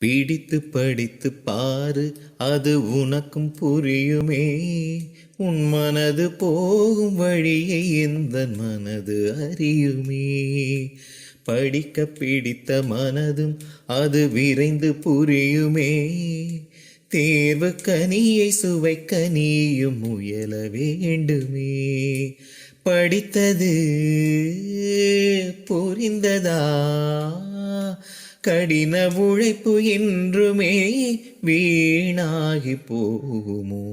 பிடித்து படித்து பாரு, அது உனக்கும் புரியுமே. உன் மனது போகும் வழியை எந்த மனது அறியுமே. படிக்க பிடித்த மனதும் அது விரைந்து புரியுமே. தேர்வு கனியை சுவைக்க நீயும் முயல வேண்டுமே. படித்தது புரிந்ததா? கடின உழைப்பு என்றுமே வீணாகி போகுமோ?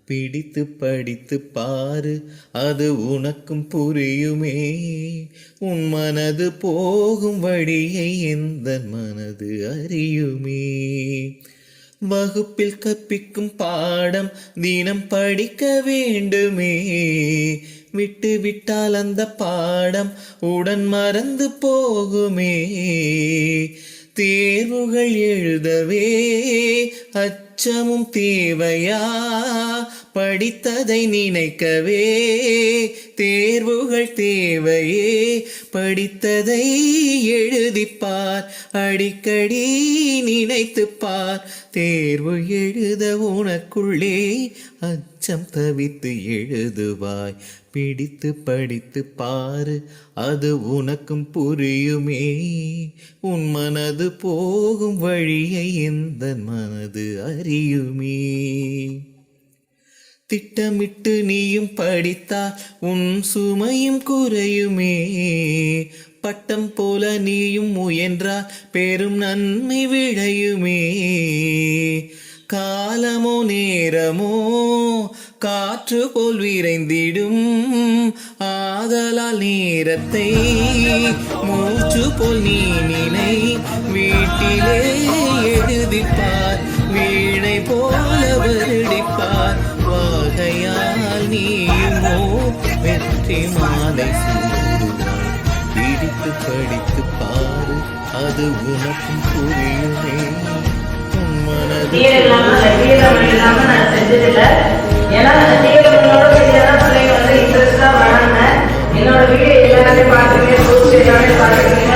பிடித்து படித்து பாரு, அது உனக்கும் புரியுமே. உன் மனது போகும் வழியை எந்த மனது அறியுமே. வகுப்பில் கற்பிக்கும் பாடம் தினம் படிக்க வேண்டுமே. விட்டு விட்டால் அந்த பாடம் உடன் மறந்து போகுமே. தேர்வுகள் எழுதவே அச்சமும் தேவையா? படித்ததை நினைக்கவே தேர்வுகள் தேவையே. படித்ததை எழுதிப்பார், அடிக்கடி நினைத்துப்பார். தேர்வு எழுத உனக்குள்ளே அச்சம் தவித்து எழுதுவாய். பிடித்து படித்து பாரு, அது உனக்கும் புரியுமே. உன் மனது போகும் வழியை எந்த மனது அறியுமே. திட்டமிட்டு நீயும் படித்தால் உன் சுமையும் குறையுமே. பட்டம் போல நீயும் முயன்றால் பெரும் நன்மை விளையுமே. காலமோ நேரமோ காற்று போல் விரைந்திடும். ஆதலால் நேரத்தை மூச்சு போல் நீ நினை. வீட்டிலே எழுதிப்பார், வீணை போல வருடிப்பார். வகையால் நீயுமோ வெற்றி மாலை சூடுவார். பிடித்து படித்து பாரு, அது உனக்கும் புரியுமே. நான் செஞ்சதில்ல. ஏன்னா என்னோட வீடியோ எல்லாமே பார்த்துருக்கேன், எல்லாமே பார்த்துருக்கீங்க.